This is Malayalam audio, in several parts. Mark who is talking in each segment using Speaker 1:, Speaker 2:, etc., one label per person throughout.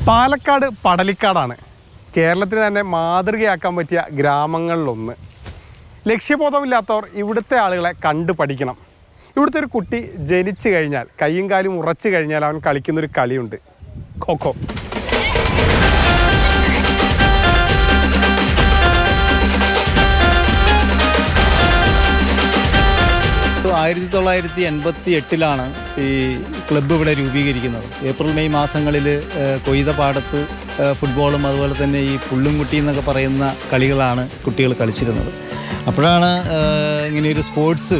Speaker 1: പാലക്കാട് പടലിക്കാടാണ് കേരളത്തിന് തന്നെ മാതൃകയാക്കാൻ പറ്റിയ ഗ്രാമങ്ങളിലൊന്ന്. ലക്ഷ്യബോധമില്ലാത്തവർ ഇവിടുത്തെ ആളുകളെ കണ്ടു പഠിക്കണം. ഇവിടുത്തെ ഒരു കുട്ടി ജനിച്ചു കഴിഞ്ഞാൽ കയ്യും കാലും ഉറച്ചു കഴിഞ്ഞാൽ അവൻ കളിക്കുന്നൊരു കളിയുണ്ട്, ഖോഖോ.
Speaker 2: ആയിരത്തി 1988 ഈ ക്ലബ്ബ് ഇവിടെ രൂപീകരിക്കുന്നത്. ഏപ്രിൽ മെയ് മാസങ്ങളിൽ കൊയ്ത പാടത്ത് ഫുട്ബോളും അതുപോലെ തന്നെ ഈ പുള്ളുംകുട്ടി എന്നൊക്കെ പറയുന്ന കളികളാണ് കുട്ടികൾ കളിച്ചിരുന്നത്. അപ്പോഴാണ് ഇങ്ങനെയൊരു സ്പോർട്സ്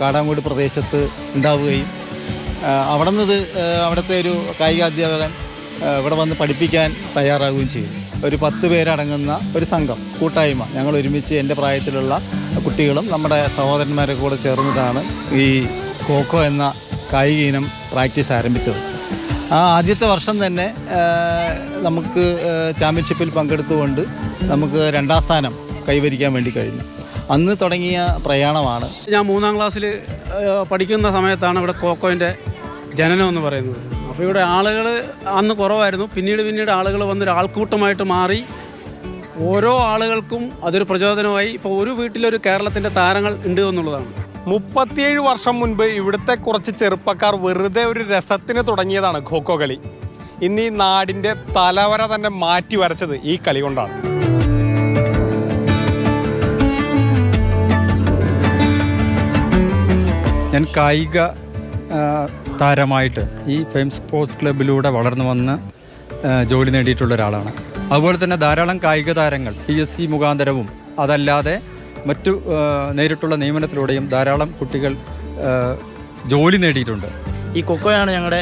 Speaker 2: കാടാങ്കോട് പ്രദേശത്ത് ഉണ്ടാവുകയും അവിടെ നിന്ന് അവിടുത്തെ ഒരു കായികാധ്യാപകൻ ഇവിടെ വന്ന് പഠിപ്പിക്കാൻ തയ്യാറാവുകയും ചെയ്തു. ഒരു 10 പേരടങ്ങുന്ന ഒരു സംഘം, കൂട്ടായ്മ, ഞങ്ങൾ ഒരുമിച്ച് എൻ്റെ പ്രായത്തിലുള്ള കുട്ടികളും നമ്മുടെ സഹോദരന്മാരെ കൂടെ ചേർന്നിട്ടാണ് ഈ ഖോഖോ എന്ന കായിക ഇനം പ്രാക്ടീസ് ആരംഭിച്ചത്. ആ ആദ്യത്തെ വർഷം തന്നെ നമുക്ക് ചാമ്പ്യൻഷിപ്പിൽ പങ്കെടുത്തുകൊണ്ട് നമുക്ക് 2ാം സ്ഥാനം കൈവരിക്കാൻ വേണ്ടി കഴിഞ്ഞു. അന്ന് തുടങ്ങിയ പ്രയാണമാണ്.
Speaker 3: ഞാൻ 3ാം ക്ലാസ്സിൽ പഠിക്കുന്ന സമയത്താണ് ഇവിടെ ഖോഖോൻ്റെ ജനനം എന്ന് പറയുന്നത്. അപ്പോൾ ഇവിടെ ആളുകൾ അന്ന് കുറവായിരുന്നു. പിന്നീട് ആളുകൾ വന്നൊരു ആൾക്കൂട്ടമായിട്ട് മാറി. ഓരോ ആളുകൾക്കും അതൊരു പ്രചോദനമായി. ഇപ്പോൾ ഒരു വീട്ടിലൊരു കേരളത്തിൻ്റെ താരങ്ങൾ ഉണ്ട് എന്നുള്ളതാണ്.
Speaker 1: 37 വർഷം മുൻപ് ഇവിടുത്തെ കുറച്ച് ചെറുപ്പക്കാർ വെറുതെ ഒരു രസത്തിന് തുടങ്ങിയതാണ് ഖോഖോ കളി. ഇന്ന് ഈ നാടിൻ്റെ തലവര തന്നെ മാറ്റി വരച്ചത് ഈ കളി കൊണ്ടാണ്.
Speaker 4: ഞാൻ കായിക താരമായിട്ട് ഈ ഫെയിം സ്പോർട്സ് ക്ലബിലൂടെ വളർന്നു വന്ന് ജോലി നേടിയിട്ടുള്ള ഒരാളാണ്. അതുപോലെ തന്നെ ധാരാളം കായിക താരങ്ങൾ PSC മുഖാന്തരവും അതല്ലാതെ മറ്റു നേരിട്ടുള്ള നിയമനത്തിലൂടെയും ധാരാളം കുട്ടികൾ ജോലി നേടിയിട്ടുണ്ട്.
Speaker 5: ഈ ഖോഖോയാണ് ഞങ്ങളുടെ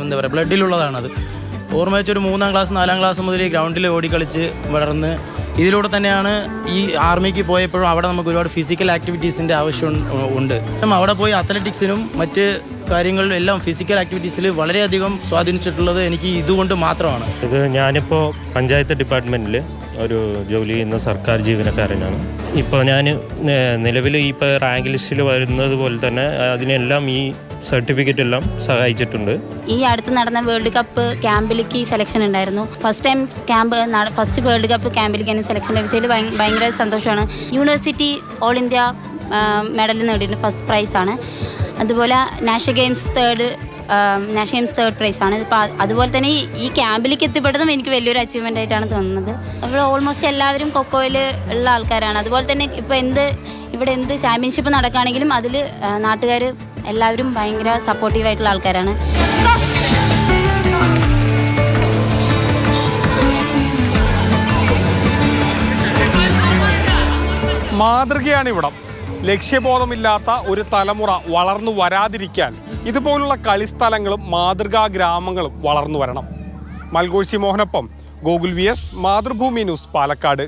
Speaker 5: എന്താ പറയുക ബ്ലഡിലുള്ളതാണത്. ഓർമ്മ വെച്ചൊരു 3ാം ക്ലാസ് 4ാം ക്ലാസ് മുതൽ ഈ ഗ്രൗണ്ടിൽ ഓടിക്കളിച്ച് വളർന്ന് ഇതിലൂടെ തന്നെയാണ് ഈ ആർമിക്ക് പോയപ്പോഴും അവിടെ നമുക്ക് ഒരുപാട് ഫിസിക്കൽ ആക്ടിവിറ്റീസിൻ്റെ ആവശ്യം ഉണ്ട്. അവിടെ പോയി അത്ലറ്റിക്സിനും മറ്റ് കാര്യങ്ങളിലും എല്ലാം ഫിസിക്കൽ ആക്ടിവിറ്റീസിൽ വളരെയധികം സ്വാധീനിച്ചിട്ടുള്ളത് എനിക്ക് ഇതുകൊണ്ട് മാത്രമാണ്.
Speaker 6: ഇത് ഞാനിപ്പോൾ പഞ്ചായത്ത് ഡിപ്പാർട്ട്മെൻറ്റിൽ ഒരു ജോലി ചെയ്യുന്ന സർക്കാർ ജീവനക്കാരനാണ്. ഇപ്പോൾ ഞാൻ നിലവിൽ ഇപ്പോൾ റാങ്ക് ലിസ്റ്റിൽ വരുന്നത് പോലെ തന്നെ അതിനെല്ലാം ഈ സർട്ടിഫിക്കറ്റ് എല്ലാം സഹായിച്ചിട്ടുണ്ട്.
Speaker 7: ഈ അടുത്ത് നടന്ന വേൾഡ് കപ്പ് ക്യാമ്പിലേക്ക് സെലക്ഷൻ ഉണ്ടായിരുന്നു. ഫസ്റ്റ് വേൾഡ് കപ്പ് ക്യാമ്പിലേക്ക് സെലക്ഷൻ ലഭിച്ചതിൽ ഭയങ്കര സന്തോഷമാണ്. യൂണിവേഴ്സിറ്റി ഓൾ ഇന്ത്യ മെഡൽ നേടിയിട്ടുണ്ട്, ഫസ്റ്റ് പ്രൈസാണ്. അതുപോലെ നാഷണൽ ഗെയിംസ് തേർഡ് പ്രൈസാണ്. ഇപ്പോൾ അതുപോലെ തന്നെ ഈ ക്യാമ്പിലേക്ക് എത്തിപ്പെട്ടതും എനിക്ക് വലിയൊരു അച്ചീവ്മെൻ്റ് ആയിട്ടാണ് തോന്നുന്നത്. ഇവിടെ ഓൾമോസ്റ്റ് എല്ലാവരും ഖോഖോയിൽ ഉള്ള ആൾക്കാരാണ്. അതുപോലെ തന്നെ ഇപ്പോൾ ഇവിടെ എന്ത് ചാമ്പ്യൻഷിപ്പ് നടക്കുകയാണെങ്കിലും അതിൽ നാട്ടുകാർ എല്ലാവരും ഭയങ്കര സപ്പോർട്ടീവായിട്ടുള്ള ആൾക്കാരാണ്.
Speaker 1: മാതൃകയാണ് ഇവിടം. ലക്ഷ്യബോധമില്ലാത്ത ഒരു തലമുറ വളർന്നു വരാതിരിക്കാൻ ഇതുപോലുള്ള കളിസ്ഥലങ്ങളും മാതൃകാ ഗ്രാമങ്ങളും വളർന്നു വരണം. മൽഗോഴ്സി മോഹനൊപ്പം ഗോകുൽ VS, മാതൃഭൂമി ന്യൂസ്, പാലക്കാട്.